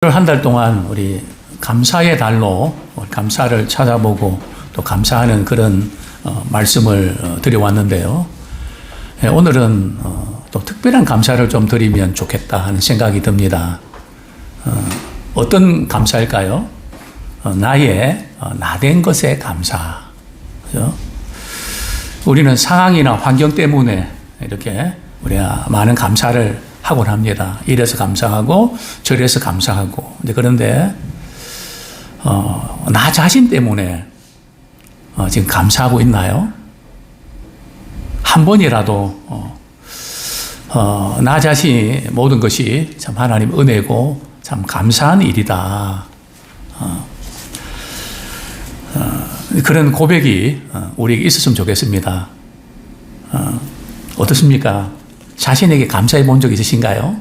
한 달 동안 우리 감사의 달로 감사를 찾아보고 또 감사하는 그런 말씀을 드려왔는데요. 오늘은 또 특별한 감사를 좀 드리면 좋겠다 하는 생각이 듭니다. 어떤 감사일까요? 나의 나된 것에 감사. 그죠? 우리는 상황이나 환경 때문에 이렇게 우리가 많은 감사를 하곤 합니다. 이래서 감사하고 저래서 감사하고. 그런데 나 자신 때문에 지금 감사하고 있나요? 한 번이라도 나 자신이 모든 것이 참 하나님 은혜고 참 감사한 일이다. 그런 고백이 우리에게 있었으면 좋겠습니다. 어떻습니까? 자신에게 감사해 본 적 있으신가요?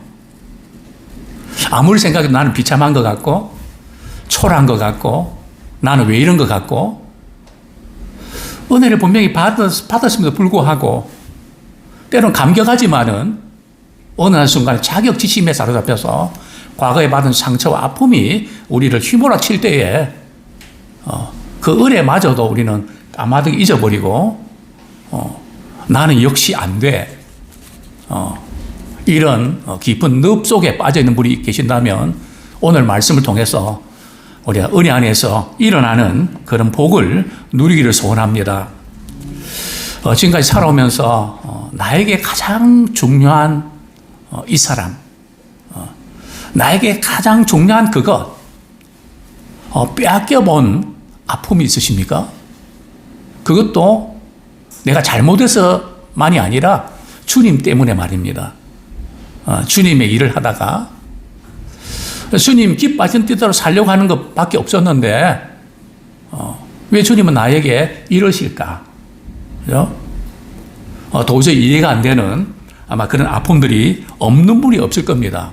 아무리 생각해도 나는 비참한 것 같고 초라한 것 같고 나는 왜 이런 것 같고 은혜를 분명히 받았음에도 불구하고 때로는 감격하지만은 어느 한순간에 자격지심에 사로잡혀서 과거에 받은 상처와 아픔이 우리를 휘몰아칠 때에 그 은혜마저도 우리는 까마득히 잊어버리고 나는 역시 안 돼. 이런 깊은 늪 속에 빠져있는 분이 계신다면 오늘 말씀을 통해서 우리가 은혜 안에서 일어나는 그런 복을 누리기를 소원합니다. 지금까지 살아오면서 나에게 가장 중요한 이 사람, 나에게 가장 중요한 그것, 빼앗겨본 아픔이 있으십니까? 그것도 내가 잘못해서만이 아니라 주님 때문에 말입니다. 주님의 일을 하다가 주님 기뻐하신 뜻대로 살려고 하는 것밖에 없었는데 왜 주님은 나에게 이러실까? 그죠? 도저히 이해가 안 되는 아마 그런 아픔들이 없는 분이 없을 겁니다.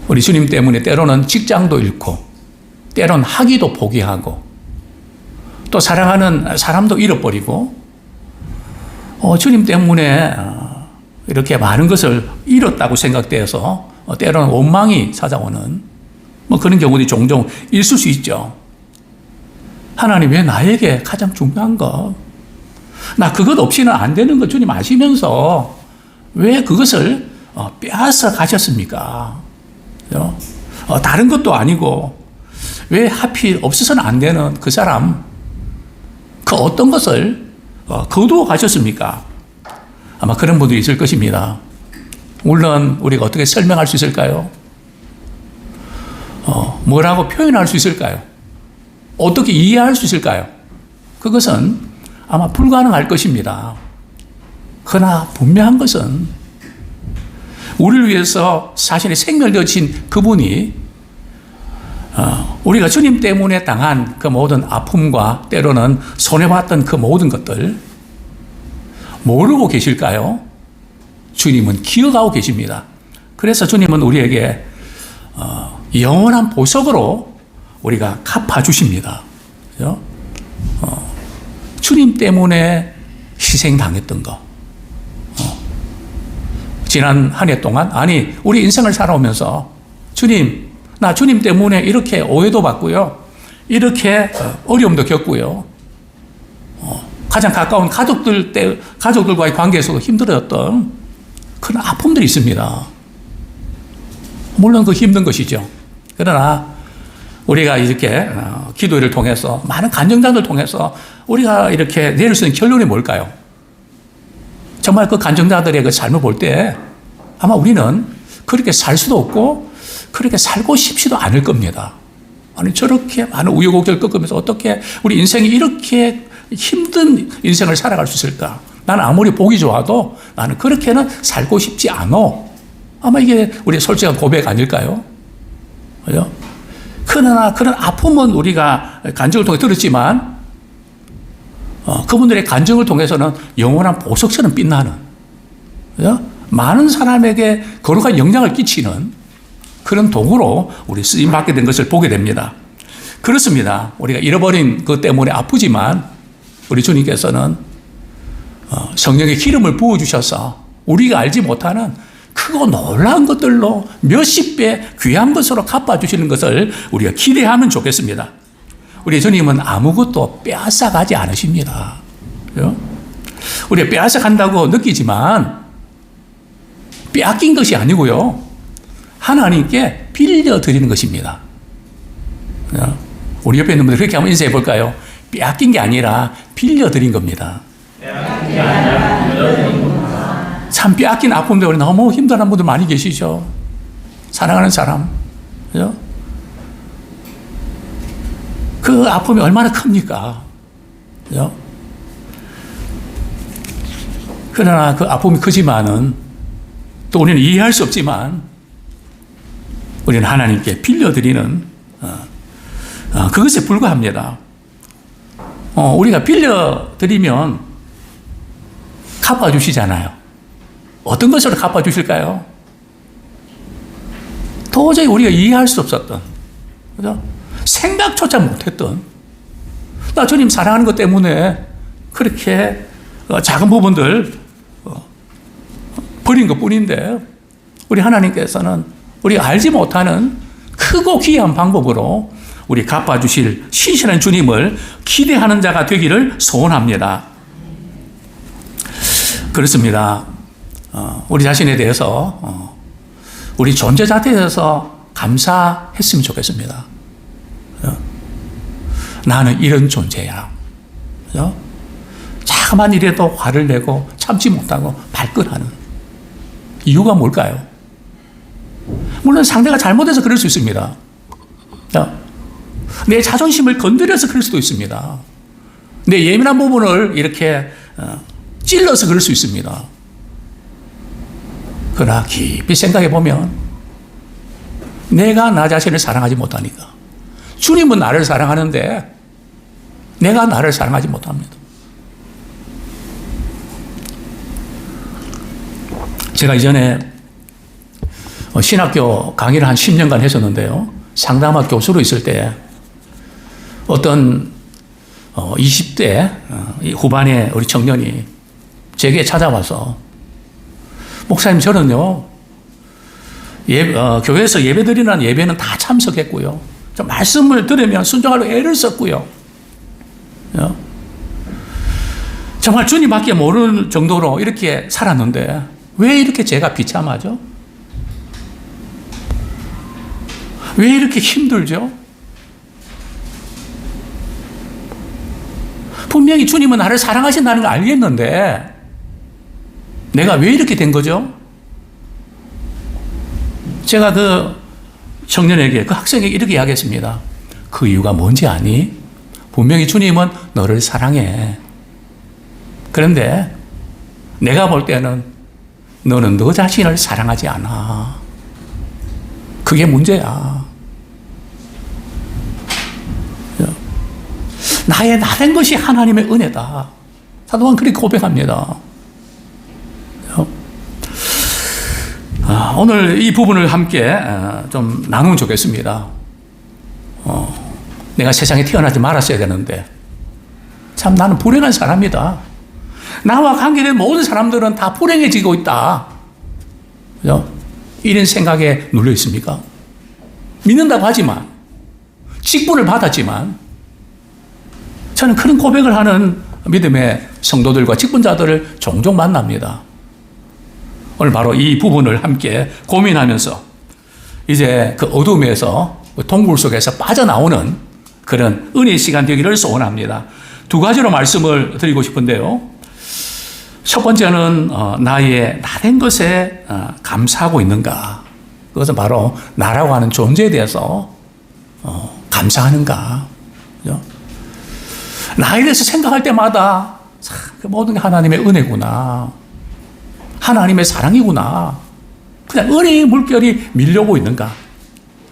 우리 주님 때문에 때로는 직장도 잃고 때로는 학위도 포기하고 또 사랑하는 사람도 잃어버리고 주님 때문에 이렇게 많은 것을 잃었다고 생각되어서 때로는 원망이 찾아오는 그런 경우들이 종종 있을 수 있죠. 하나님 왜 나에게 가장 중요한 거, 나 그것 없이는 안 되는 거 주님 아시면서 왜 그것을 빼앗아 가셨습니까? 다른 것도 아니고 왜 하필 없어서는 안 되는 그 사람, 그 어떤 것을 거두어 가셨습니까? 아마 그런 분들이 있을 것입니다. 물론 우리가 어떻게 설명할 수 있을까요? 뭐라고 표현할 수 있을까요? 어떻게 이해할 수 있을까요? 그것은 아마 불가능할 것입니다. 그러나 분명한 것은 우리를 위해서 자신의 생명을 거친 그분이 우리가 주님 때문에 당한 그 모든 아픔과 때로는 손해봤던 그 모든 것들 모르고 계실까요? 주님은 기억하고 계십니다. 그래서 주님은 우리에게 영원한 보석으로 우리가 갚아주십니다. 그죠? 주님 때문에 희생당했던 거. 지난 한 해 동안, 아니, 우리 인생을 살아오면서 주님, 나 주님 때문에 이렇게 오해도 받고요. 이렇게 어려움도 겪고요. 가장 가까운 가족들과의 관계에서도 힘들었던 그런 아픔들이 있습니다. 물론 그 힘든 것이죠. 그러나 우리가 이렇게 기도를 통해서 많은 간증자들 통해서 우리가 이렇게 내릴 수 있는 결론이 뭘까요? 정말 그 간증자들의 그 삶을 볼 때 아마 우리는 그렇게 살 수도 없고 그렇게 살고 싶지도 않을 겁니다. 아니 저렇게 많은 우여곡절을 겪으면서 어떻게 우리 인생이 이렇게 힘든 인생을 살아갈 수 있을까? 나는 아무리 보기 좋아도 나는 그렇게는 살고 싶지 않아. 아마 이게 우리의 솔직한 고백 아닐까요? 그죠? 그러나 그런 아픔은 우리가 간증을 통해 들었지만 그분들의 간증을 통해서는 영원한 보석처럼 빛나는, 그죠? 많은 사람에게 거룩한 영향을 끼치는 그런 도구로 우리 쓰임받게 된 것을 보게 됩니다. 그렇습니다. 우리가 잃어버린 것 때문에 아프지만 우리 주님께서는 성령의 기름을 부어주셔서 우리가 알지 못하는 크고 놀라운 것들로 몇십 배 귀한 것으로 갚아주시는 것을 우리가 기대하면 좋겠습니다. 우리 주님은 아무것도 빼앗아가지 않으십니다. 그죠? 우리가 빼앗아간다고 느끼지만 빼앗긴 것이 아니고요. 하나님께 빌려드리는 것입니다. 우리 옆에 있는 분들 그렇게 한번 인사해 볼까요? 빼앗긴 게 아니라 빌려드린 겁니다. 참 빼앗긴 아픔 때문에 너무 힘들어하는 분들 많이 계시죠. 사랑하는 사람. 그죠? 그 아픔이 얼마나 큽니까? 그죠? 그러나 그 아픔이 크지만은 또 우리는 이해할 수 없지만 우리는 하나님께 빌려드리는 그것에 불과합니다. 우리가 빌려드리면 갚아주시잖아요. 어떤 것으로 갚아주실까요? 도저히 우리가 이해할 수 없었던, 그죠? 생각조차 못했던, 나 주님 사랑하는 것 때문에 그렇게 작은 부분들 버린 것 뿐인데, 우리 하나님께서는 우리가 알지 못하는 크고 귀한 방법으로 우리 갚아주실 신실한 주님을 기대하는 자가 되기를 소원합니다. 그렇습니다. 우리 자신에 대해서, 우리 존재 자체에 대해서 감사했으면 좋겠습니다. 나는 이런 존재야. 자그만 일에도 화를 내고 참지 못하고 발끈하는 이유가 뭘까요? 물론 상대가 잘못해서 그럴 수 있습니다. 내 자존심을 건드려서 그럴 수도 있습니다. 내 예민한 부분을 이렇게 찔러서 그럴 수 있습니다. 그러나 깊이 생각해 보면 내가 나 자신을 사랑하지 못하니까 주님은 나를 사랑하는데 내가 나를 사랑하지 못합니다. 제가 이전에 신학교 강의를 한 10년간 했었는데요. 상담학 교수로 있을 때 어떤 20대 후반의 우리 청년이 제게 찾아와서 목사님 저는요 교회에서 예배드리는 예배는 다 참석했고요. 좀 말씀을 들으면 순종하려 애를 썼고요. 정말 주님밖에 모르는 정도로 이렇게 살았는데 왜 이렇게 제가 비참하죠? 왜 이렇게 힘들죠? 분명히 주님은 나를 사랑하신다는 걸 알겠는데 내가 왜 이렇게 된 거죠? 제가 그 청년에게, 그 학생에게 이렇게 이야기했습니다. 그 이유가 뭔지 아니? 분명히 주님은 너를 사랑해. 그런데 내가 볼 때는 너는 너 자신을 사랑하지 않아. 그게 문제야. 나의 나된 것이 하나님의 은혜다. 사도는 그렇게 고백합니다. 오늘 이 부분을 함께 좀 나누면 좋겠습니다. 내가 세상에 태어나지 말았어야 되는데 참 나는 불행한 사람이다. 나와 관계된 모든 사람들은 다 불행해지고 있다. 그죠? 이런 생각에 눌려 있습니까? 믿는다고 하지만 직분을 받았지만 저는 그런 고백을 하는 믿음의 성도들과 직분자들을 종종 만납니다. 오늘 바로 이 부분을 함께 고민하면서 이제 그 어둠에서 동굴 속에서 빠져나오는 그런 은혜의 시간 되기를 소원합니다. 두 가지로 말씀을 드리고 싶은데요. 첫 번째는 나의 나된 것에 감사하고 있는가. 그것은 바로 나라고 하는 존재에 대해서 감사하는가. 그죠? 나에 대해서 생각할 때마다 그 모든 게 하나님의 은혜구나. 하나님의 사랑이구나. 그냥 은혜의 물결이 밀려오고 있는가?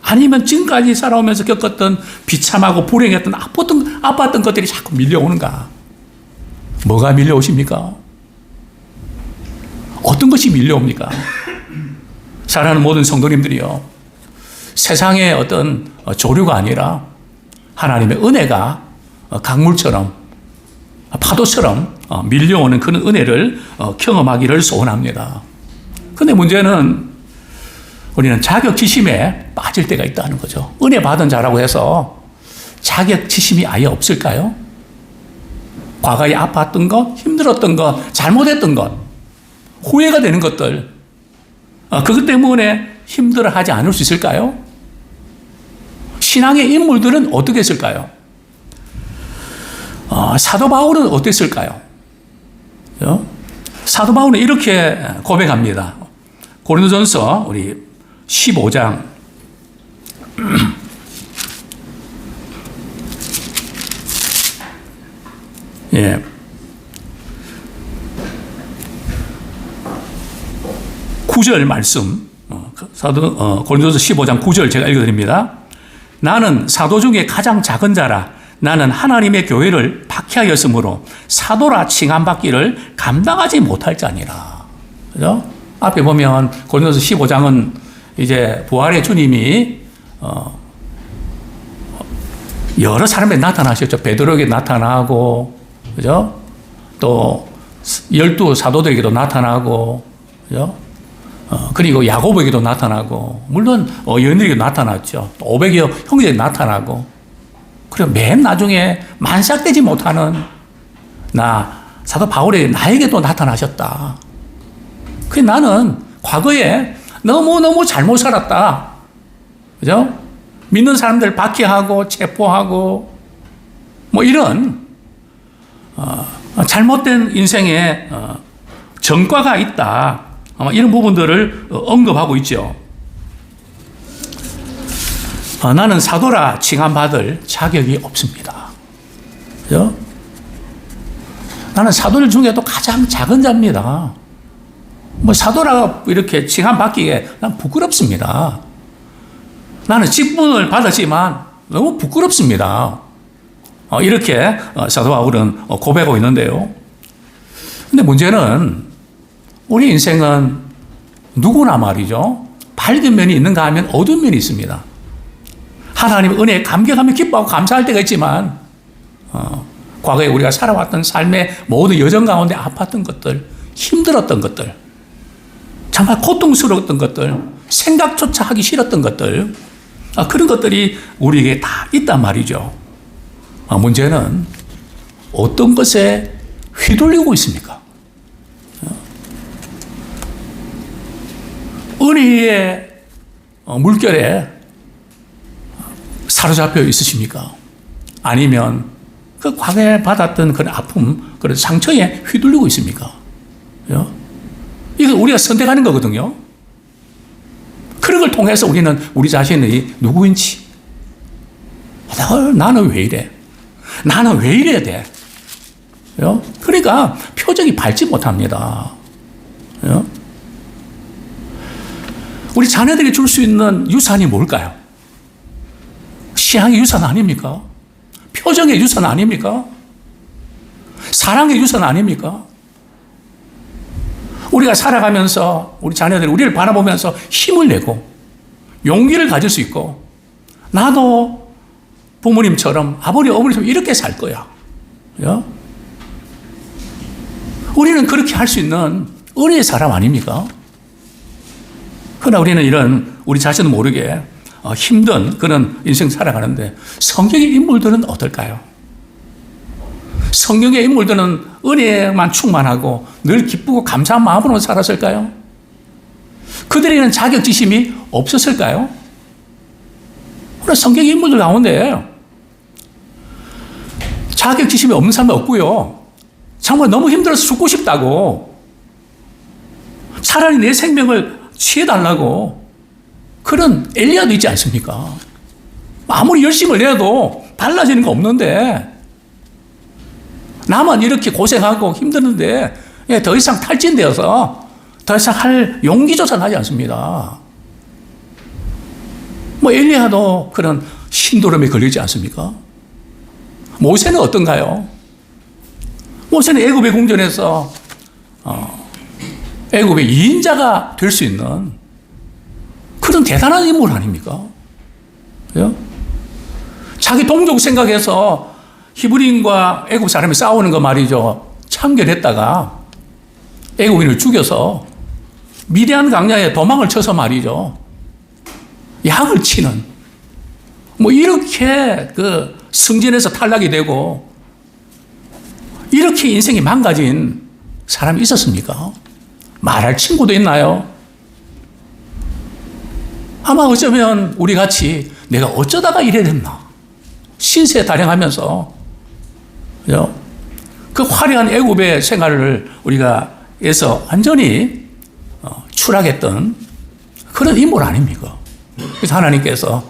아니면 지금까지 살아오면서 겪었던 비참하고 불행했던 아팠던 것들이 자꾸 밀려오는가? 뭐가 밀려오십니까? 어떤 것이 밀려옵니까? 사랑하는 모든 성도님들이요. 세상의 어떤 조류가 아니라 하나님의 은혜가 강물처럼 파도처럼 밀려오는 그런 은혜를 경험하기를 소원합니다. 근데 문제는 우리는 자격지심에 빠질 때가 있다는 거죠. 은혜 받은 자라고 해서 자격지심이 아예 없을까요? 과거에 아팠던 것, 힘들었던 것, 잘못했던 것, 후회가 되는 것들, 그것 때문에 힘들어하지 않을 수 있을까요? 신앙의 인물들은 어떻게 했을까요? 사도 바울은 어땠을까요? 사도 바울은 이렇게 고백합니다. 고린도전서 우리 15장 예. (9절) 말씀, 고린도전서 15장 9절 제가 읽어드립니다. 나는 사도 중에 가장 작은 자라. 나는 하나님의 교회를 박해하였으므로 사도라 칭함받기를 감당하지 못할 자니라. 그죠? 앞에 보면 고린도서 15장은 이제 부활의 주님이 여러 사람에게 나타나셨죠. 베드로에게 나타나고, 그죠? 또 12 사도들에게도 나타나고, 그죠? 그리고 야고보에게도 나타나고, 물론 여인들에게도 나타났죠. 또 500여 형제에게 나타나고, 그리고 맨 나중에 만삭되지 못하는 사도 바울에게 나에게도 나타나셨다. 그 나는 과거에 너무너무 잘못 살았다. 그죠? 믿는 사람들 박해하고 체포하고 뭐 이런 잘못된 인생에 전과가 있다. 아마 이런 부분들을 언급하고 있죠. 나는 사도라 칭함받을 자격이 없습니다. 그죠? 나는 사도들 중에도 가장 작은 자입니다. 뭐 사도라 이렇게 칭함받기에 난 부끄럽습니다. 나는 직분을 받았지만 너무 부끄럽습니다. 이렇게 사도 바울은 고백하고 있는데요. 근데 문제는 우리 인생은 누구나 말이죠. 밝은 면이 있는가 하면 어두운 면이 있습니다. 하나님의 은혜에 감격하며 기뻐하고 감사할 때가 있지만 과거에 우리가 살아왔던 삶의 모든 여정 가운데 아팠던 것들, 힘들었던 것들, 정말 고통스러웠던 것들, 생각조차 하기 싫었던 것들, 그런 것들이 우리에게 다 있단 말이죠. 문제는 어떤 것에 휘둘리고 있습니까? 은혜의 물결에 사로잡혀 있으십니까? 아니면 그 과거에 받았던 그런 아픔, 그런 상처에 휘둘리고 있습니까? 이거 우리가 선택하는 거거든요. 그런 걸 통해서 우리는 우리 자신이 누구인지, 나는 왜 이래? 나는 왜 이래야 돼? 그러니까 표정이 밝지 못합니다. 우리 자녀들에게 줄 수 있는 유산이 뭘까요? 신앙의 유산 아닙니까? 표정의 유산 아닙니까? 사랑의 유산 아닙니까? 우리가 살아가면서 우리 자녀들이 우리를 바라보면서 힘을 내고 용기를 가질 수 있고, 나도 부모님처럼 아버지 어머니처럼 이렇게 살 거야. 우리는 그렇게 할 수 있는 은혜의 사람 아닙니까? 그러나 우리는 이런 우리 자신도 모르게 힘든 그런 인생 살아가는데, 성경의 인물들은 어떨까요? 성경의 인물들은 은혜만 충만하고 늘 기쁘고 감사한 마음으로 살았을까요? 그들에게는 자격지심이 없었을까요? 그러나 성경의 인물들 가운데 자격지심이 없는 사람은 없고요. 정말 너무 힘들어서 죽고 싶다고, 차라리 내 생명을 취해달라고 그런 엘리야도 있지 않습니까? 아무리 열심을 내도 달라지는 거 없는데, 나만 이렇게 고생하고 힘드는데 더 이상 탈진되어서 더 이상 할 용기조차 나지 않습니다. 뭐 엘리야도 그런 신도름에 걸리지 않습니까? 모세는 어떤가요? 모세는 애굽의 궁전에서 애굽의 2인자가 될 수 있는 그런 대단한 인물 아닙니까? 자기 동족 생각해서 히브리인과 애굽 사람이 싸우는 거 말이죠. 참견했다가 애굽인을 죽여서 미디안 강야에 도망을 쳐서 말이죠. 약을 치는, 뭐, 이렇게 그 승진에서 탈락이 되고, 이렇게 인생이 망가진 사람이 있었습니까? 말할 친구도 있나요? 아마 어쩌면 우리 같이 내가 어쩌다가 이래 됐나. 신세 타령하면서, 그 화려한 애굽의 생활을 우리가 해서 완전히 추락했던 그런 인물 아닙니까? 그래서 하나님께서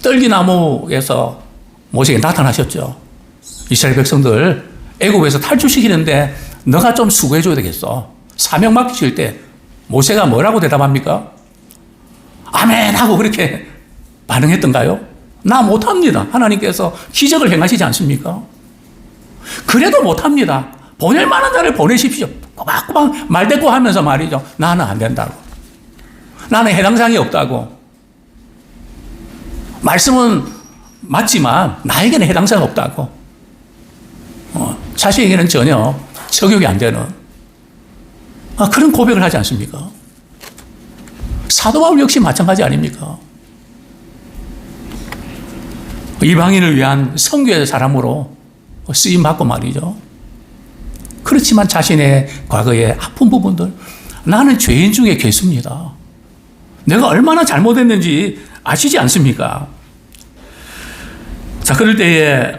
떨기나무에서 모세에게 나타나셨죠. 이스라엘 백성들 애굽에서 탈출시키는데 너가 좀 수고해줘야 되겠어. 사명 맡기실 때 모세가 뭐라고 대답합니까? 아멘 하고 그렇게 반응했던가요? 나 못합니다. 하나님께서 기적을 행하시지 않습니까? 그래도 못합니다. 보낼 만한 자를 보내십시오. 꼬박꼬박 말대꾸 하면서 말이죠. 나는 안 된다고. 나는 해당사항이 없다고. 말씀은 맞지만 나에게는 해당사항이 없다고. 자신에게는 전혀 적용이 안 되는 그런 고백을 하지 않습니까? 사도 바울 역시 마찬가지 아닙니까? 이방인을 위한 선교의 사람으로 쓰임받고 말이죠. 그렇지만 자신의 과거의 아픈 부분들, 나는 죄인 중에 괴수입니다. 내가 얼마나 잘못했는지 아시지 않습니까? 자, 그럴 때에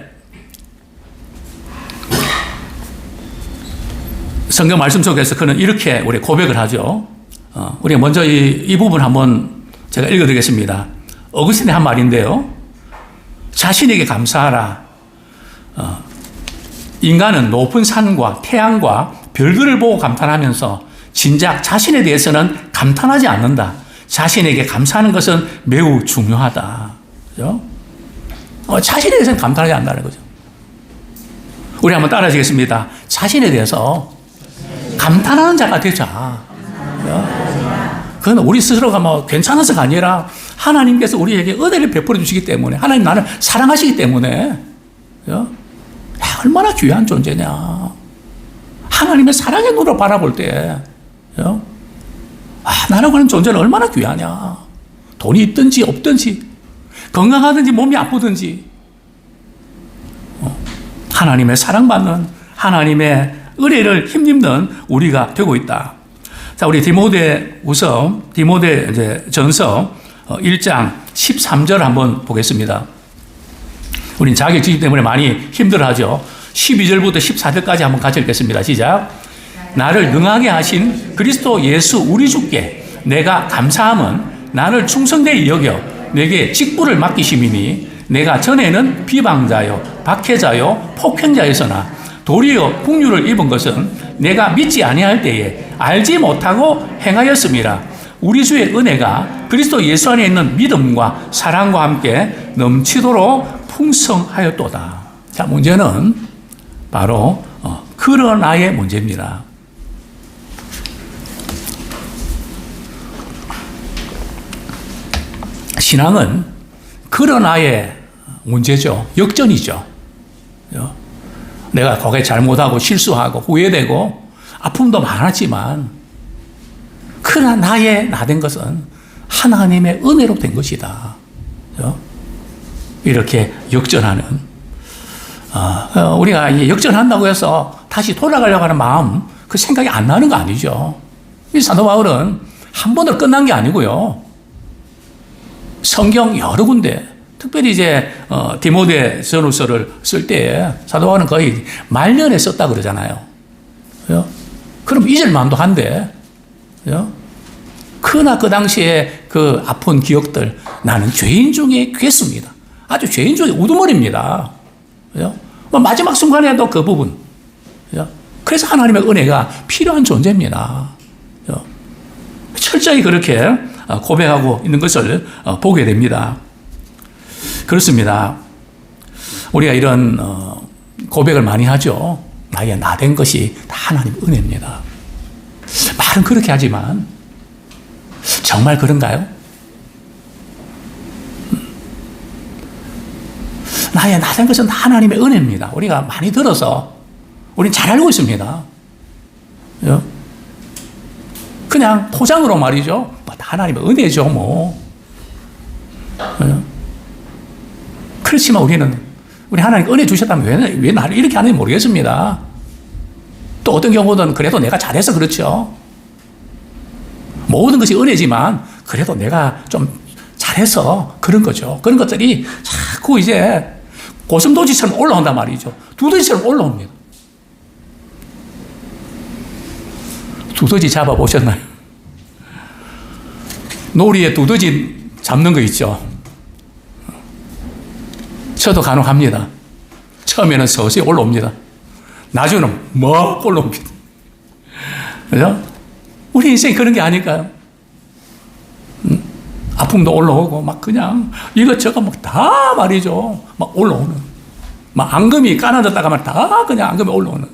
성경 말씀 속에서 그는 이렇게 우리 고백을 하죠. 우리 먼저 이 부분 한번 제가 읽어드리겠습니다. 어거스틴의 한 말인데요. 자신에게 감사하라. 인간은 높은 산과 태양과 별들을 보고 감탄하면서 진작 자신에 대해서는 감탄하지 않는다. 자신에게 감사하는 것은 매우 중요하다. 그죠? 자신에 대해서는 감탄하지 않는다는 거죠. 우리 한번 따라하시겠습니다. 자신에 대해서 감탄하는 자가 되자. 그건 우리 스스로가 뭐 괜찮아서가 아니라 하나님께서 우리에게 은혜를 베풀어 주시기 때문에, 하나님 나를 사랑하시기 때문에, 얼마나 귀한 존재냐. 하나님의 사랑의 눈으로 바라볼 때, 나라고 하는 존재는 얼마나 귀하냐. 돈이 있든지 없든지, 건강하든지 몸이 아프든지, 하나님의 사랑받는, 하나님의 은혜를 힘입는 우리가 되고 있다. 자, 우리 디모데전서 1장 13절 한번 보겠습니다. 우린 자격지기 때문에 많이 힘들어하죠. 12절부터 14절까지 한번 같이 읽겠습니다. 시작. 나를 능하게 하신 그리스도 예수 우리 주께 내가 감사함은 나를 충성되이 여겨 내게 직분을 맡기심이니 내가 전에는 비방자요 박해자요 폭행자였으나 도리어 풍류를 입은 것은 내가 믿지 아니할 때에 알지 못하고 행하였음이라. 우리 주의 은혜가 그리스도 예수 안에 있는 믿음과 사랑과 함께 넘치도록 풍성하였도다. 자, 문제는 바로 그러나의 문제입니다. 신앙은 그러나의 문제죠. 역전이죠. 내가 거기에 잘못하고 실수하고 후회되고 아픔도 많았지만 그러나 나의 나된 것은 하나님의 은혜로 된 것이다. 이렇게 역전하는, 우리가 역전한다고 해서 다시 돌아가려고 하는 마음, 그 생각이 안 나는 거 아니죠. 이 사도 바울은 한 번으로 끝난 게 아니고요. 성경 여러 군데, 특별히 이제 디모데 전후서를 쓸 때에 사도 바울은 거의 말년에 썼다 그러잖아요. 그럼 잊을 마음도 한데, 그러나 그 당시에 그 아픈 기억들, 나는 죄인 중에 괴수입니다. 아주 죄인 중에 우두머리입니다. 마지막 순간에도 그 부분. 그래서 하나님의 은혜가 필요한 존재입니다. 철저히 그렇게 고백하고 있는 것을 보게 됩니다. 그렇습니다. 우리가 이런 고백을 많이 하죠. 나의 나된 것이 다 하나님 은혜입니다. 말은 그렇게 하지만 정말 그런가요? 나의 나된 것은 다 하나님의 은혜입니다. 우리가 많이 들어서 우리는 잘 알고 있습니다. 그냥 그냥 포장으로 말이죠. 뭐 하나님의 은혜죠, 뭐. 그렇지만 우리 하나님 은혜 주셨다면 왜 나를 이렇게 하는지 모르겠습니다. 또 어떤 경우는 그래도 내가 잘해서 그렇죠. 모든 것이 은혜지만 그래도 내가 좀 잘해서 그런 거죠. 그런 것들이 자꾸 이제 고슴도치처럼 올라온단 말이죠. 두더지처럼 올라옵니다. 두더지 잡아보셨나요? 놀이에 두더지 잡는 거 있죠. 저도 간혹 합니다. 처음에는 서서히 올라옵니다. 나중에는 막 올라옵니다. 그죠? 우리 인생이 그런 게 아닐까요? 아픔도 올라오고, 막 그냥 이것저것 막 다 말이죠. 막 올라오는. 막 앙금이 까나졌다가 막 다 그냥 앙금이 올라오는.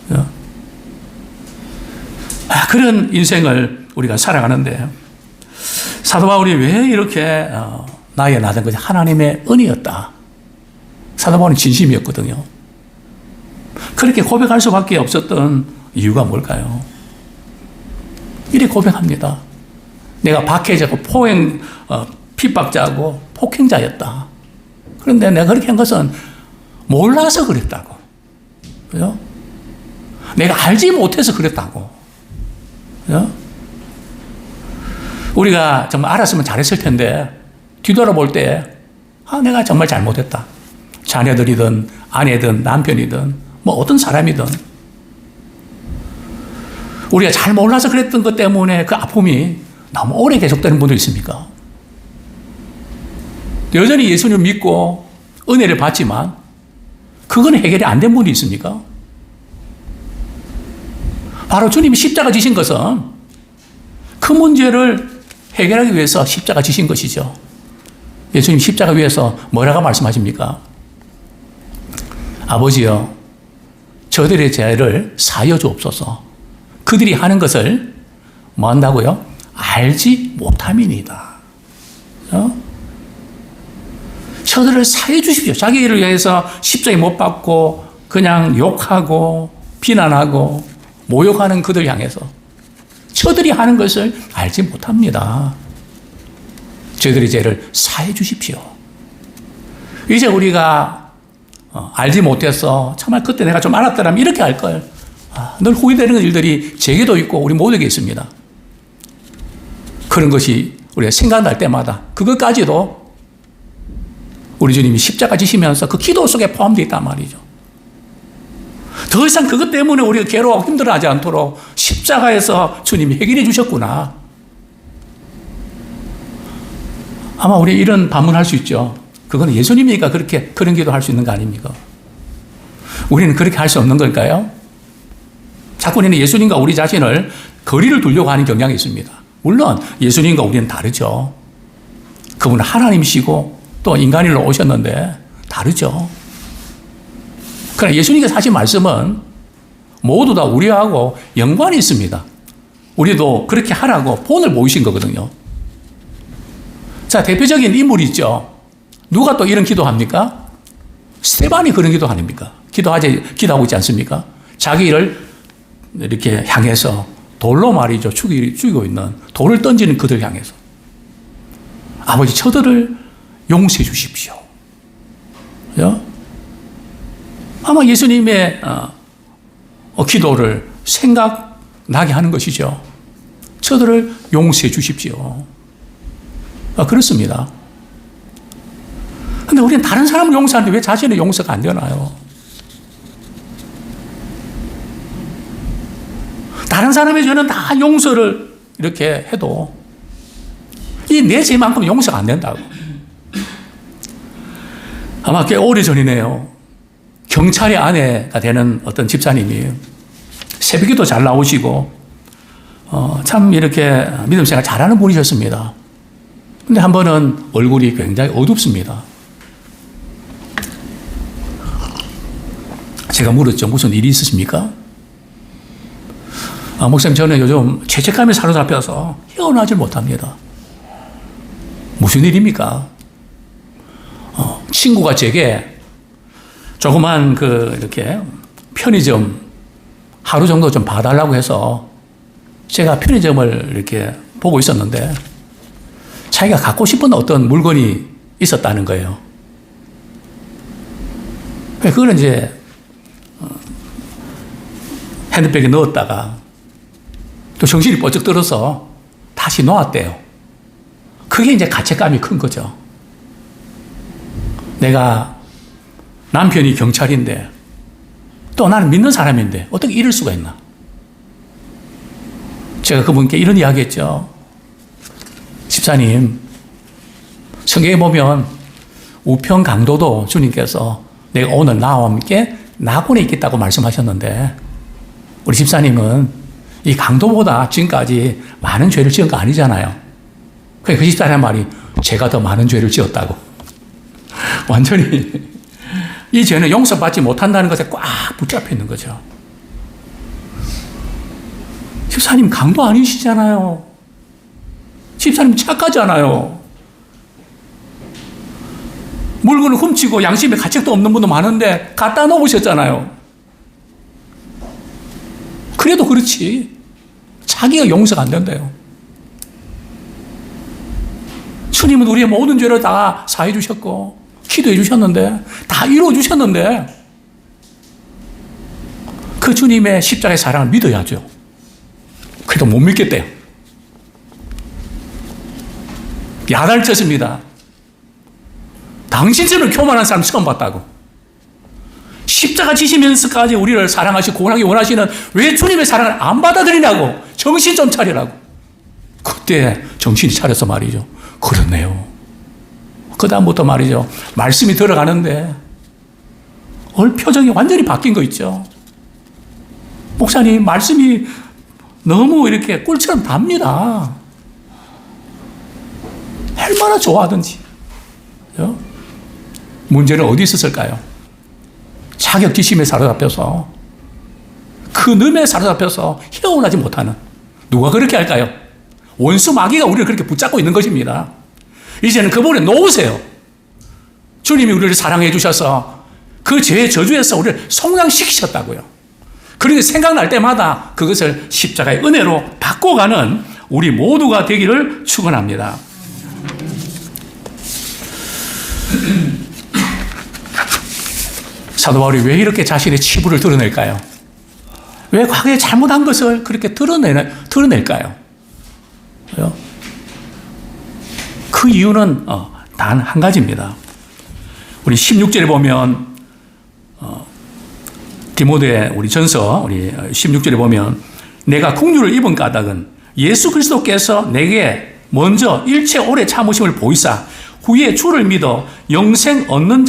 그죠? 그런 인생을 우리가 살아가는데, 사도 바울이 왜 이렇게 나에게 나던 것이 하나님의 은혜였다. 사도 바울은 진심이었거든요. 그렇게 고백할 수밖에 없었던 이유가 뭘까요? 이렇게 고백합니다. 내가 박해자고 핍박자고 폭행자였다. 그런데 내가 그렇게 한 것은 몰라서 그랬다고. 그죠? 내가 알지 못해서 그랬다고. 그죠? 우리가 정말 알았으면 잘했을 텐데 뒤돌아볼 때 내가 정말 잘못했다. 자녀들이든 아내든 남편이든 뭐 어떤 사람이든 우리가 잘 몰라서 그랬던 것 때문에 그 아픔이 너무 오래 계속되는 분들 있습니까? 여전히 예수님을 믿고 은혜를 받지만 그건 해결이 안 된 분이 있습니까? 바로 주님이 십자가 지신 것은 그 문제를 해결하기 위해서 십자가 지신 것이죠. 예수님 십자가 위에서 뭐라고 말씀하십니까? 아버지여, 저들의 죄를 사하여 주옵소서. 그들이 하는 것을 뭐 한다고요? 알지 못함이니이다. 저들을 사해 주십시오. 자기 일을 위해서 십자가에 못 박고 그냥 욕하고 비난하고 모욕하는 그들 향해서 저들이 하는 것을 알지 못합니다. 저들의 죄를 사해 주십시오. 이제 우리가 알지 못해서 정말 그때 내가 좀 알았더라면 이렇게 할 걸. 늘 후회되는 일들이 제게도 있고 우리 모두에게 있습니다. 그런 것이 우리가 생각날 때마다 그것까지도 우리 주님이 십자가 지시면서 그 기도 속에 포함되어 있단 말이죠. 더 이상 그것 때문에 우리가 괴로워하고 힘들어하지 않도록 십자가에서 주님이 해결해 주셨구나. 아마 우리 이런 반문할 수 있죠. 그건 예수님이니까 그렇게 그런 기도 할 수 있는 거 아닙니까? 우리는 그렇게 할 수 없는 걸까요? 자꾸 우리는 예수님과 우리 자신을 거리를 두려고 하는 경향이 있습니다. 물론 예수님과 우리는 다르죠. 그분은 하나님이시고 또 인간일로 오셨는데 다르죠. 그러나 예수님께서 하신 말씀은 모두 다 우리하고 연관이 있습니다. 우리도 그렇게 하라고 본을 보이신 거거든요. 자, 대표적인 인물이 있죠. 누가 또 이런 기도합니까? 스데반이 그런 기도 아닙니까? 기도하고 있지 않습니까? 자기를 이렇게 향해서 돌로 말이죠. 죽이고 있는 돌을 던지는 그들 향해서 아버지 저들을 용서해 주십시오. 그죠? 아마 예수님의 기도를 생각나게 하는 것이죠. 저들을 용서해 주십시오. 그렇습니다. 근데 우리는 다른 사람을 용서하는데 왜 자신의 용서가 안 되나요? 다른 사람의 죄는 다 용서를 이렇게 해도 이 내 죄만큼 용서가 안 된다고. 아마 꽤 오래전이네요. 경찰의 아내가 되는 어떤 집사님이 새벽에도 잘 나오시고 참 이렇게 믿음 생활 잘하는 분이셨습니다. 근데 한 번은 얼굴이 굉장히 어둡습니다. 제가 물었죠. 무슨 일이 있으십니까? 목사님, 저는 요즘 죄책감에 사로잡혀서 헤어나질 못합니다. 무슨 일입니까? 친구가 제게 조그만 이렇게 편의점 하루 정도 좀 봐달라고 해서 제가 편의점을 이렇게 보고 있었는데 자기가 갖고 싶은 어떤 물건이 있었다는 거예요. 그거는 이제 핸드백에 넣었다가 또 정신이 번쩍 들어서 다시 놓았대요. 그게 이제 가책감이 큰 거죠. 내가 남편이 경찰인데 또 나는 믿는 사람인데 어떻게 이럴 수가 있나? 제가 그분께 이런 이야기 했죠. 집사님, 성경에 보면 우편 강도도 주님께서 내가 오늘 나와 함께 낙원에 있겠다고 말씀하셨는데 우리 집사님은 이 강도보다 지금까지 많은 죄를 지은 거 아니잖아요. 그 집사님 말이 제가 더 많은 죄를 지었다고. 완전히 이 죄는 용서받지 못한다는 것에 꽉 붙잡혀 있는 거죠. 집사님 강도 아니시잖아요. 집사님 착하잖아요. 물건을 훔치고 양심에 가책도 없는 분도 많은데 갖다 놓으셨잖아요. 그래도 그렇지. 자기가 용서가 안 된대요. 주님은 우리의 모든 죄를 다 사해 주셨고 기도해 주셨는데 다 이루어 주셨는데 그 주님의 십자가의 사랑을 믿어야죠. 그래도 못 믿겠대요. 야단쳤습니다. 당신처럼 교만한 사람 처음 봤다고. 십자가 지시면서까지 우리를 사랑하시고 구원하기 원하시는 왜 주님의 사랑을 안 받아들이냐고. 정신 좀 차리라고. 그때 정신이 차려서 말이죠. 그렇네요. 그 다음부터 말이죠. 말씀이 들어가는데 표정이 완전히 바뀐 거 있죠. 목사님 말씀이 너무 이렇게 꿀처럼 답니다. 얼마나 좋아하든지. 문제는 어디 있었을까요? 자격지심에 사로잡혀서 그 늠에 사로잡혀서 헤어나지 못하는 누가 그렇게 할까요? 원수 마귀가 우리를 그렇게 붙잡고 있는 것입니다. 이제는 그분에 놓으세요. 주님이 우리를 사랑해 주셔서 그 죄의 저주에서 우리를 성장시키셨다고요. 그러니 생각날 때마다 그것을 십자가의 은혜로 바꿔가는 우리 모두가 되기를 축원합니다. 사도 바울이 왜 이렇게 자신의 치부를 드러낼까요? 왜 과거에 잘못한 것을 그렇게 드러낼까요? 그 이유는 단 한 가지입니다. 우리 16절에 보면 디모데 우리 전서 우리 16절에 보면 내가 국류를 입은 까닭은 예수 그리스도께서 내게 먼저 일체 오래 참으심을 보이사 후에 주를 믿어 영생 얻는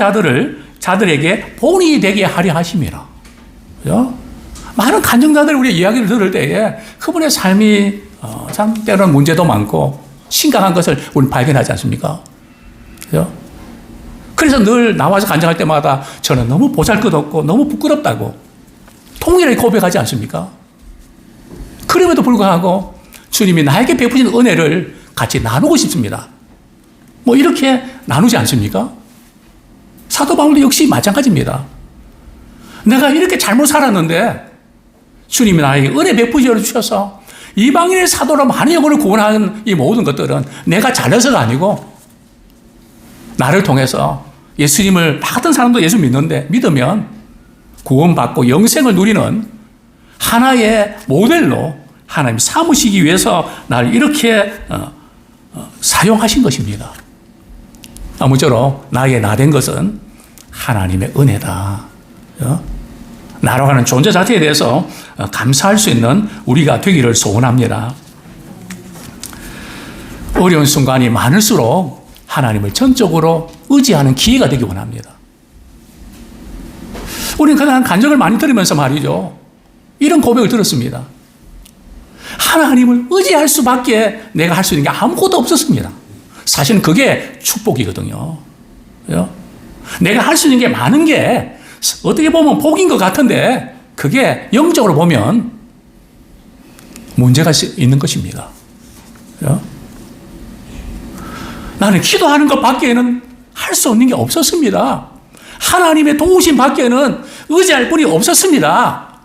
자들에게 본이 되게 하려 하심이라. 많은 간증자들이 우리의 이야기를 들을 때에 그분의 삶이 참 때로는 문제도 많고 심각한 것을 우리는 발견하지 않습니까? 그래서 늘 나와서 간증할 때마다 저는 너무 보잘것없고 너무 부끄럽다고 통일하게 고백하지 않습니까? 그럼에도 불구하고 주님이 나에게 베푸신 은혜를 같이 나누고 싶습니다. 뭐 이렇게 나누지 않습니까? 사도 바울도 역시 마찬가지입니다. 내가 이렇게 잘못 살았는데 주님이 나에게 은혜 베푸셔 주셔서 이방인의 사도로 많은 영혼을 구원하는 이 모든 것들은 내가 잘해서가 아니고 나를 통해서 예수님을 나 같은 사람도 예수 믿으면 구원받고 영생을 누리는 하나의 모델로 하나님이 삼으시기 위해서 나를 이렇게 사용하신 것입니다. 아무쪼록 나에게 나된 것은 하나님의 은혜다. 나로 하는 존재 자체에 대해서 감사할 수 있는 우리가 되기를 소원합니다. 어려운 순간이 많을수록 하나님을 전적으로 의지하는 기회가 되기 원합니다. 우리는 그동안 간증을 많이 들으면서 말이죠. 이런 고백을 들었습니다. 하나님을 의지할 수밖에 내가 할 수 있는 게 아무것도 없었습니다. 사실은 그게 축복이거든요. 내가 할 수 있는 게 많은 게 어떻게 보면 복인 것 같은데 그게 영적으로 보면 문제가 있는 것입니다. 나는 기도하는 것 밖에는 할 수 없는 게 없었습니다. 하나님의 도우심 밖에는 의지할 분이 없었습니다.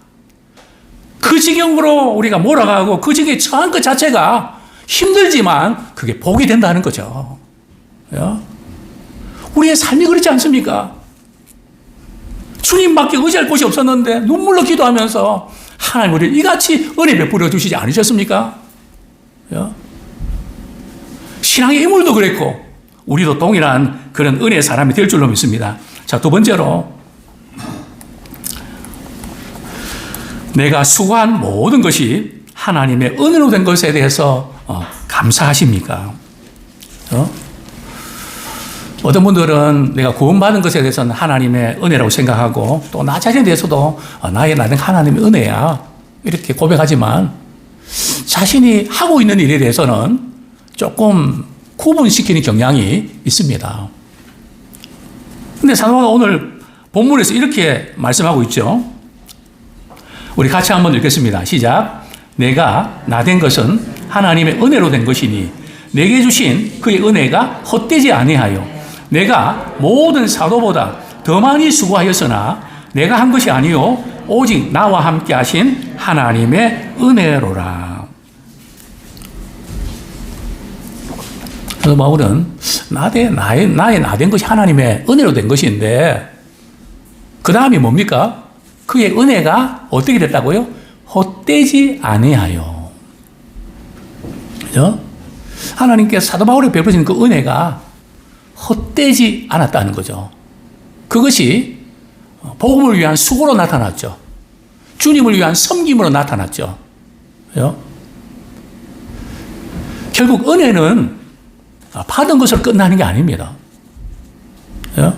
그 지경으로 우리가 몰아가고 그 지경에 처한 것 자체가 힘들지만 그게 복이 된다는 거죠. 우리의 삶이 그렇지 않습니까? 주님밖에 의지할 곳이 없었는데 눈물로 기도하면서 하나님 우리를 이같이 은혜 베풀어 주시지 않으셨습니까? 신앙의 인물도 그랬고 우리도 동일한 그런 은혜의 사람이 될 줄로 믿습니다. 자, 두 번째로 내가 수고한 모든 것이 하나님의 은혜로 된 것에 대해서 감사하십니까? 어떤 분들은 내가 구원받은 것에 대해서는 하나님의 은혜라고 생각하고 또 나 자신에 대해서도 나의 나는 하나님의 은혜야 이렇게 고백하지만 자신이 하고 있는 일에 대해서는 조금 구분시키는 경향이 있습니다. 근데 사도 바울은 오늘 본문에서 이렇게 말씀하고 있죠. 우리 같이 한번 읽겠습니다. 시작. 내가 나 된 것은 하나님의 은혜로 된 것이니 내게 주신 그의 은혜가 헛되지 아니하여 내가 모든 사도보다 더 많이 수고하였으나 내가 한 것이 아니요 오직 나와 함께 하신 하나님의 은혜로라. 그래서 바울은 나의 나 된 것이 하나님의 은혜로 된 것인데 그 다음이 뭡니까? 그의 은혜가 어떻게 됐다고요? 헛되지 아니하여. 그죠? 하나님께서 사도 바울에 베푸신 그 은혜가 헛되지 않았다는 거죠. 그것이 복음을 위한 수고로 나타났죠. 주님을 위한 섬김으로 나타났죠. 그죠? 결국 은혜는 받은 것으로 끝나는 게 아닙니다. 그죠?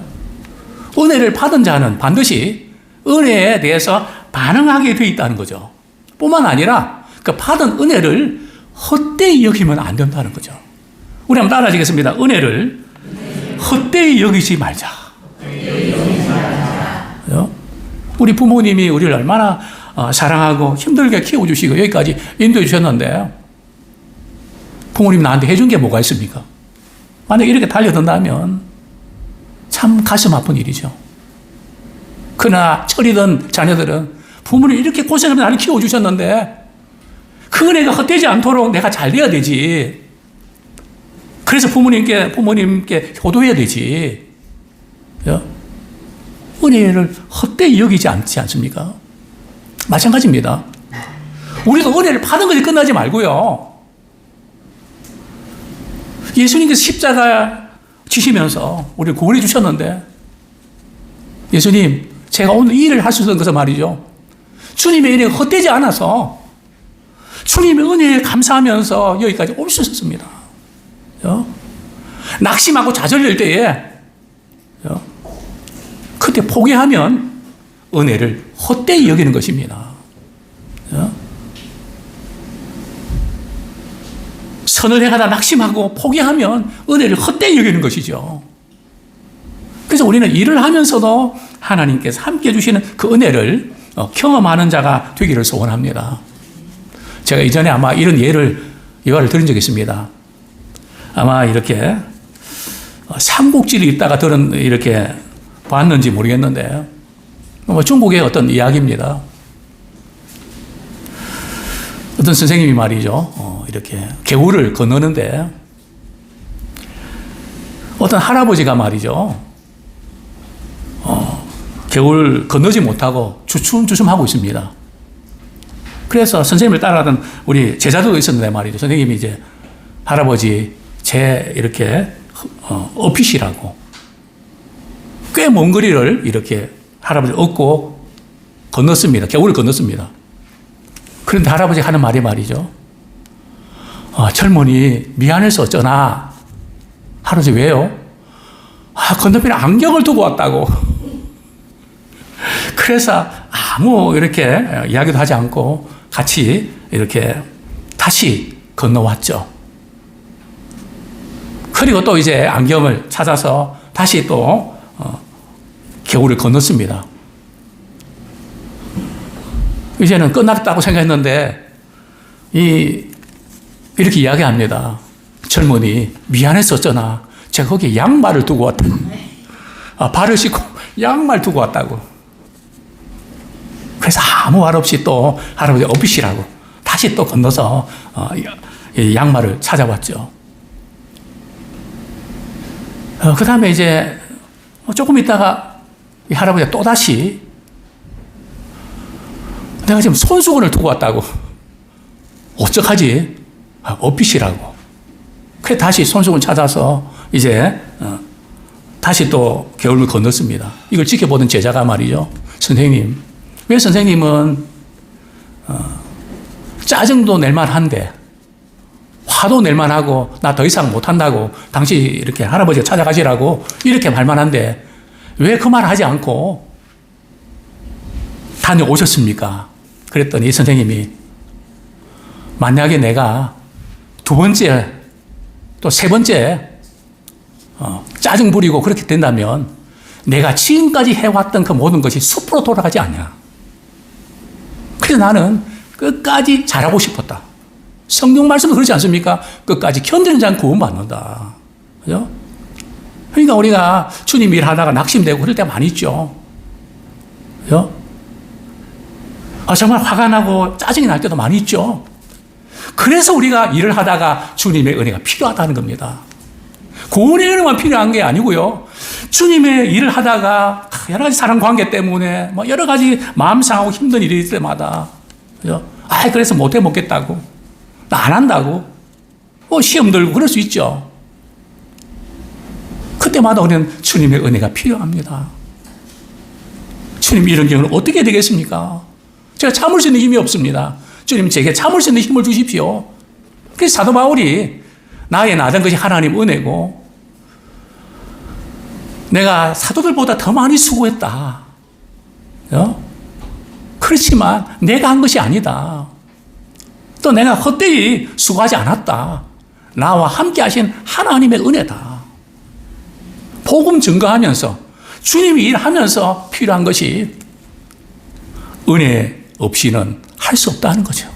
은혜를 받은 자는 반드시 은혜에 대해서 반응하게 되어 있다는 거죠. 뿐만 아니라 그 받은 은혜를 헛되이 여기면 안 된다는 거죠. 우리 한번 따라하시겠습니다. 은혜를 헛되이 여기지 말자. 우리 부모님이 우리를 얼마나 사랑하고 힘들게 키워주시고 여기까지 인도해 주셨는데 부모님 나한테 해준 게 뭐가 있습니까? 만약에 이렇게 달려든다면 참 가슴 아픈 일이죠. 그러나 철이든 자녀들은 부모님 이렇게 고생하면서 나를 키워주셨는데 그 은혜가 헛되지 않도록 내가 잘 돼야 되지. 그래서 부모님께 효도해야 되지. 은혜를 헛되이 여기지 않지 않습니까? 마찬가지입니다. 우리도 은혜를 받은 것이 끝나지 말고요. 예수님께서 십자가 지시면서 우리를 구원해 주셨는데 예수님, 제가 오늘 이 일을 할 수 있는 것은 말이죠. 주님의 은혜가 헛되지 않아서 주님의 은혜에 감사하면서 여기까지 올 수 있었습니다. 낙심하고 좌절될 때에 그때 포기하면 은혜를 헛되이 여기는 것입니다. 선을 행하다 낙심하고 포기하면 은혜를 헛되이 여기는 것이죠. 그래서 우리는 일을 하면서도 하나님께서 함께 해주시는 그 은혜를 경험하는 자가 되기를 소원합니다. 제가 이전에 아마 이런 예화를 들은 적이 있습니다. 아마 이렇게 삼국지를 읽다가 이렇게 봤는지 모르겠는데 중국의 어떤 이야기입니다. 어떤 선생님이 말이죠. 이렇게 개울을 건너는데 어떤 할아버지가 말이죠. 개울 건너지 못하고 주춤주춤 하고 있습니다. 그래서 선생님을 따라가던 우리 제자도 있었는데 말이죠. 선생님이 이제 할아버지 이렇게 업히시라고 꽤 먼 거리를 이렇게 할아버지를 업고 건넜습니다. 개울을 건넜습니다. 그런데 할아버지 하는 말이 말이죠. 젊은이 미안해서 어쩌나. 할아버지 왜요? 건너편에 안경을 두고 왔다고. 그래서 아무 이렇게 이야기도 하지 않고 같이 이렇게 다시 건너왔죠. 그리고 또 이제 안경을 찾아서 다시 또 개울을 건넜습니다. 이제는 끝났다고 생각했는데 이렇게 이야기합니다. 젊은이 미안해서 어쩌나. 제가 거기에 양말을 두고 왔다고. 발을 씻고 양말 두고 왔다고. 그래서 아무 말 없이 또 할아버지 업히시라고 다시 또 건너서 이 양말을 찾아왔죠. 그 다음에 이제 조금 있다가 이 할아버지가 또다시 내가 지금 손수건을 두고 왔다고. 어떡하지? 업히시라고. 그래 다시 손수건 찾아서 이제 다시 또 겨울을 건넜습니다. 이걸 지켜보던 제자가 말이죠. 선생님, 왜 선생님은 짜증도 낼만한데 화도 낼만하고 나 더 이상 못한다고 당시 이렇게 할아버지가 찾아가시라고 이렇게 말만한데 왜 그 말 하지 않고 다녀오셨습니까? 그랬더니 선생님이 만약에 내가 두 번째 또 세 번째 짜증 부리고 그렇게 된다면 내가 지금까지 해왔던 그 모든 것이 숲으로 돌아가지 않냐. 그래서 나는 끝까지 잘하고 싶었다. 성경 말씀도 그렇지 않습니까? 끝까지 견디는 자는 구원받는다. 그죠? 그러니까 우리가 주님 일하다가 낙심되고 그럴 때 많이 있죠. 그죠? 정말 화가 나고 짜증이 날 때도 많이 있죠. 그래서 우리가 일을 하다가 주님의 은혜가 필요하다는 겁니다. 구원의 은혜만 필요한 게 아니고요. 주님의 일을 하다가 여러 가지 사람 관계 때문에 여러 가지 마음 상하고 힘든 일이 있을 때마다 그죠? 그래서 못해 먹겠다고 나 안 한다고 시험 들고 그럴 수 있죠. 그때마다 우리는 주님의 은혜가 필요합니다. 주님 이런 경우는 어떻게 되겠습니까? 제가 참을 수 있는 힘이 없습니다. 주님 제게 참을 수 있는 힘을 주십시오. 그래서 사도 바울이 나의 나던 것이 하나님 은혜고 내가 사도들보다 더 많이 수고했다. 그렇지만 내가 한 것이 아니다. 또 내가 헛되이 수고하지 않았다. 나와 함께 하신 하나님의 은혜다. 복음 증거하면서 주님이 일하면서 필요한 것이 은혜 없이는 할 수 없다는 거죠.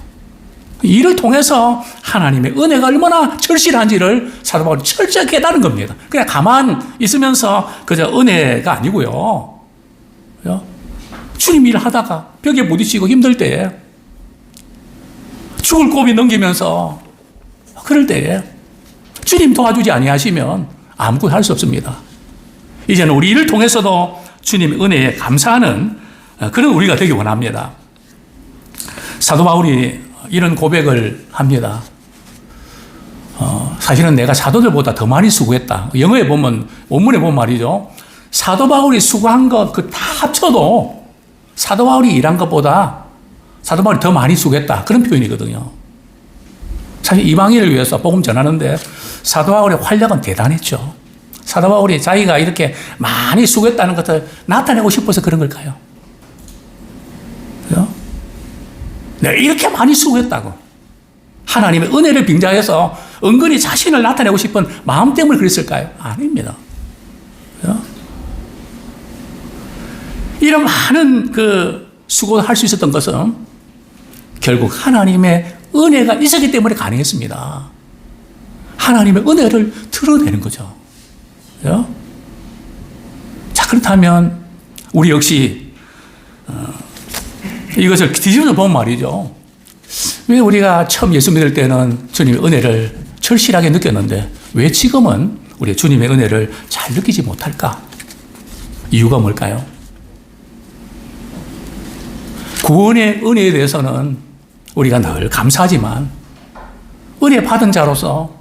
이를 통해서 하나님의 은혜가 얼마나 절실한지를 사도 바울이 철저히 깨달은 겁니다. 그냥 가만 있으면서 그저 은혜가 아니고요. 주님 일을 하다가 벽에 부딪히고 힘들 때에 죽을 고비 넘기면서 그럴 때에 주님 도와주지 아니하시면 아무것도 할 수 없습니다. 이제는 우리 일을 통해서도 주님의 은혜에 감사하는 그런 우리가 되기 원합니다. 사도 바울이 이런 고백을 합니다. 사실은 내가 사도들보다 더 많이 수고했다. 영어에 보면, 원문에 보면 말이죠. 사도 바울이 수고한 것 그 다 합쳐도 사도 바울이 일한 것보다 사도 바울이 더 많이 수고했다. 그런 표현이거든요. 사실 이방인을 위해서 복음 전하는데 사도 바울의 활약은 대단했죠. 사도 바울이 자기가 이렇게 많이 수고했다는 것을 나타내고 싶어서 그런 걸까요? 그죠? 내가 이렇게 많이 수고했다고. 하나님의 은혜를 빙자해서 은근히 자신을 나타내고 싶은 마음 때문에 그랬을까요? 아닙니다. 그죠? 이런 많은 수고를 할 수 있었던 것은 결국 하나님의 은혜가 있었기 때문에 가능했습니다. 하나님의 은혜를 드러내는 거죠. 그죠? 자, 그렇다면 우리 역시 이것을 뒤집어서 보면 말이죠. 왜 우리가 처음 예수 믿을 때는 주님의 은혜를 절실하게 느꼈는데 왜 지금은 우리 주님의 은혜를 잘 느끼지 못할까? 이유가 뭘까요? 구원의 은혜에 대해서는 우리가 늘 감사하지만 은혜 받은 자로서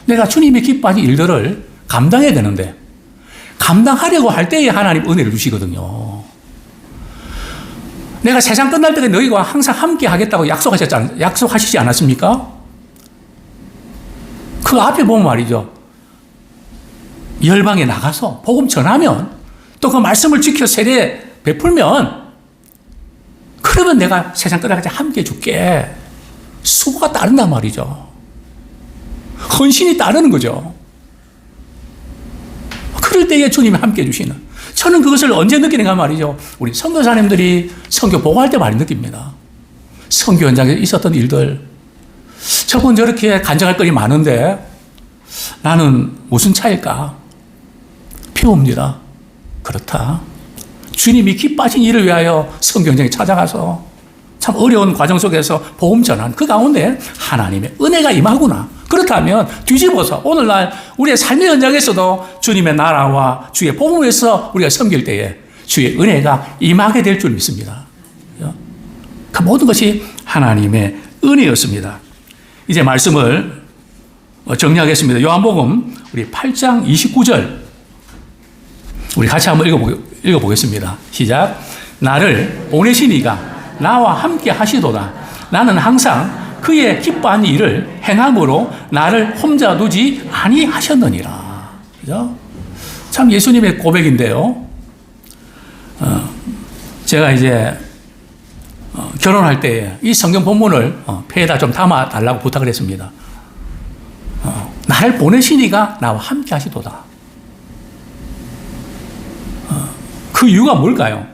내가 주님이 기뻐하는 일들을 감당해야 되는데 감당하려고 할 때에 하나님 은혜를 주시거든요. 내가 세상 끝날 때까지 너희와 항상 함께 하겠다고 약속하시지 않았습니까? 그 앞에 보면 말이죠. 열방에 나가서 복음 전하면 또 그 말씀을 지켜 세례 베풀면 그러면 내가 세상 끝날까지 함께 해줄게. 수고가 따른단 말이죠. 헌신이 따르는 거죠. 그럴 때에 주님이 함께 해주시는. 저는 그것을 언제 느끼는가 말이죠. 우리 선교사님들이 선교 보고할 때 많이 느낍니다. 선교 현장에 있었던 일들. 저건 저렇게 간증할 거리 많은데 나는 무슨 차일까? 배웁니다. 그렇다. 주님이 기뻐하신 일을 위하여 성경장에 찾아가서 참 어려운 과정 속에서 복음 전한 그 가운데 하나님의 은혜가 임하구나. 그렇다면 뒤집어서 오늘날 우리의 삶의 현장에서도 주님의 나라와 주의 복음을 위해서 우리가 섬길 때에 주의 은혜가 임하게 될 줄 믿습니다. 그 모든 것이 하나님의 은혜였습니다. 이제 말씀을 정리하겠습니다. 요한복음 우리 8장 29절 우리 같이 한번 읽어보겠습니다. 시작. 나를 보내신 이가 나와 함께 하시도다. 나는 항상 그의 기뻐하는 일을 행함으로 나를 혼자 두지 아니하셨느니라. 그죠? 참 예수님의 고백인데요. 제가 이제 결혼할 때 이 성경 본문을 폐에다 좀 담아 달라고 부탁을 했습니다. 나를 보내신 이가 나와 함께 하시도다. 그 이유가 뭘까요?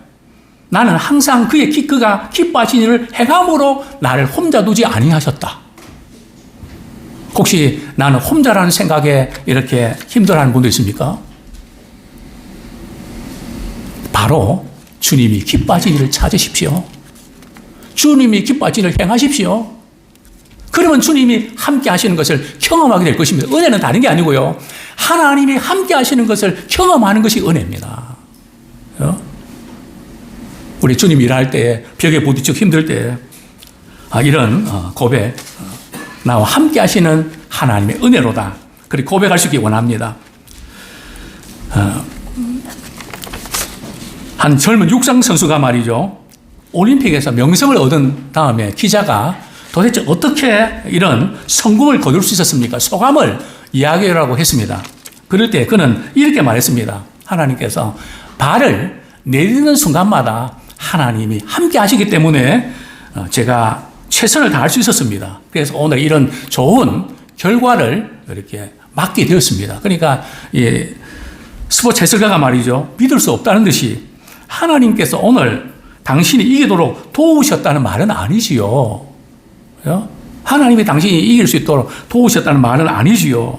나는 항상 그가 기뻐하신 일을 행함으로 나를 혼자 두지 아니하셨다. 혹시 나는 혼자라는 생각에 이렇게 힘들어하는 분도 있습니까? 바로 주님이 기뻐하신 일을 찾으십시오. 주님이 기뻐하신 일을 행하십시오. 그러면 주님이 함께 하시는 것을 경험하게 될 것입니다. 은혜는 다른 게 아니고요. 하나님이 함께 하시는 것을 경험하는 것이 은혜입니다. 우리 주님 일할 때, 벽에 부딪히고 힘들 때, 이런 고백, 나와 함께 하시는 하나님의 은혜로다. 그렇게 고백할 수 있기 원합니다. 한 젊은 육상 선수가 말이죠. 올림픽에서 명성을 얻은 다음에 기자가 도대체 어떻게 이런 성공을 거둘 수 있었습니까? 소감을 이야기하라고 했습니다. 그럴 때 그는 이렇게 말했습니다. 하나님께서 발을 내딛는 순간마다 하나님이 함께 하시기 때문에 제가 최선을 다할 수 있었습니다. 그래서 오늘 이런 좋은 결과를 이렇게 맞게 되었습니다. 그러니까 스포츠 해설가가 말이죠. 믿을 수 없다는 듯이 하나님께서 오늘 당신이 이기도록 도우셨다는 말은 아니지요. 하나님이 당신이 이길 수 있도록 도우셨다는 말은 아니지요.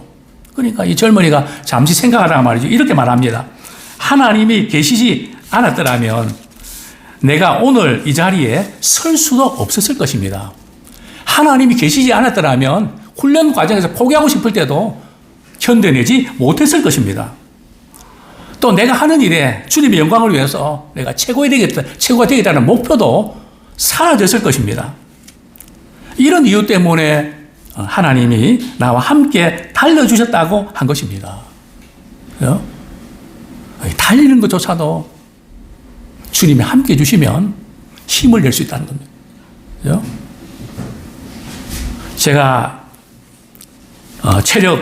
그러니까 이 젊은이가 잠시 생각하다가 말이죠. 이렇게 말합니다. 하나님이 계시지 않았더라면 내가 오늘 이 자리에 설 수도 없었을 것입니다. 하나님이 계시지 않았더라면 훈련 과정에서 포기하고 싶을 때도 견뎌내지 못했을 것입니다. 또 내가 하는 일에 주님의 영광을 위해서 내가 최고가 되겠다는 목표도 사라졌을 것입니다. 이런 이유 때문에 하나님이 나와 함께 달려주셨다고 한 것입니다. 달리는 것조차도 주님이 함께 해주시면 힘을 낼 수 있다는 겁니다. 제가 체력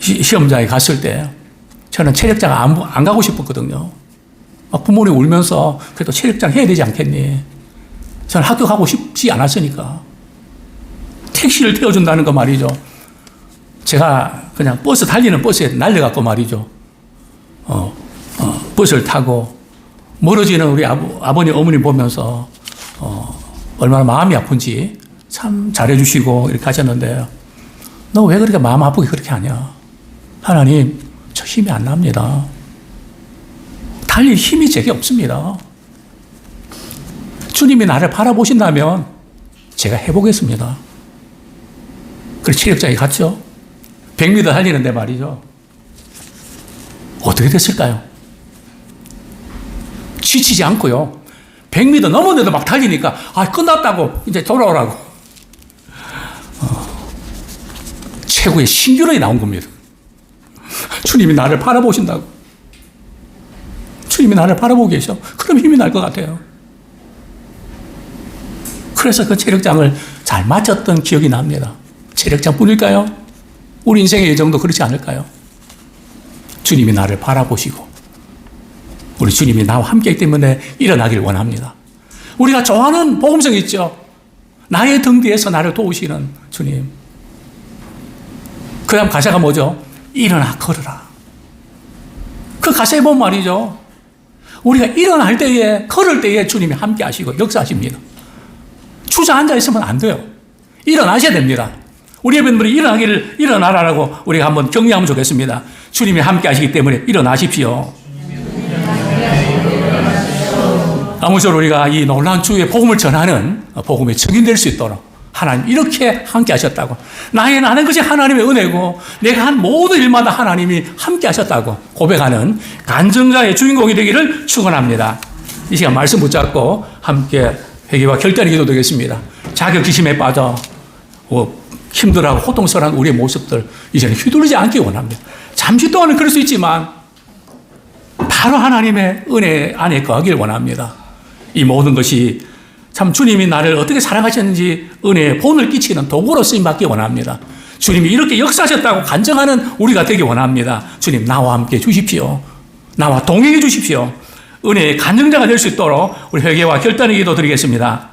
시험장에 갔을 때 저는 체력장 안 가고 싶었거든요. 막 부모님 울면서 그래도 체력장 해야 되지 않겠니? 저는 학교 가고 싶지 않았으니까. 택시를 태워준다는 거 말이죠. 제가 그냥 달리는 버스에 날려갖고 말이죠. 버스를 타고 멀어지는 우리 아버님, 어머님 보면서 얼마나 마음이 아픈지 참 잘해주시고 이렇게 하셨는데 너 왜 그렇게 마음 아프게 그렇게 하냐? 하나님, 저 힘이 안 납니다. 달릴 힘이 제게 없습니다. 주님이 나를 바라보신다면 제가 해보겠습니다. 그래서 체력장에 갔죠. 100m 달리는데 말이죠. 어떻게 됐을까요? 지치지 않고요. 100m 넘었는데도 막 달리니까 끝났다고 이제 돌아오라고. 최고의 신규론이 나온 겁니다. 주님이 나를 바라보신다고. 주님이 나를 바라보고 계셔. 그럼 힘이 날 것 같아요. 그래서 그 체력장을 잘 마쳤던 기억이 납니다. 체력장 뿐일까요? 우리 인생의 여정도 그렇지 않을까요? 주님이 나를 바라보시고 우리 주님이 나와 함께이기 때문에 일어나길 원합니다. 우리가 좋아하는 복음성 있죠? 나의 등 뒤에서 나를 도우시는 주님. 그 다음 가사가 뭐죠? 일어나 걸어라. 그 가사에 보면 말이죠. 우리가 일어날 때에, 걸을 때에 주님이 함께 하시고 역사하십니다. 주저앉아 있으면 안 돼요. 일어나셔야 됩니다. 우리 여러분들이 일어나라라고 우리가 한번 격려하면 좋겠습니다. 주님이 함께 하시기 때문에 일어나십시오. 아무쪼록 우리가 이 놀라운 주의 복음을 전하는 복음의 증인될 수 있도록 하나님 이렇게 함께 하셨다고, 나의 나는 것이 하나님의 은혜고 내가 한 모든 일마다 하나님이 함께 하셨다고 고백하는 간증자의 주인공이 되기를 축원합니다. 이 시간 말씀 붙잡고 함께 회개와 결단의 기도 드리겠습니다. 자격지심에 빠져 힘들어하고 호통스러운 우리의 모습들 이제는 휘둘리지 않기 원합니다. 잠시 동안은 그럴 수 있지만 바로 하나님의 은혜 안에 거하길 원합니다. 이 모든 것이 참 주님이 나를 어떻게 사랑하셨는지 은혜의 본을 끼치는 도구로 쓰임받기 원합니다. 주님이 이렇게 역사하셨다고 간증하는 우리가 되기 원합니다. 주님 나와 함께 주십시오. 나와 동행해 주십시오. 은혜의 간증자가 될 수 있도록 우리 회개와 결단의 기도 드리겠습니다.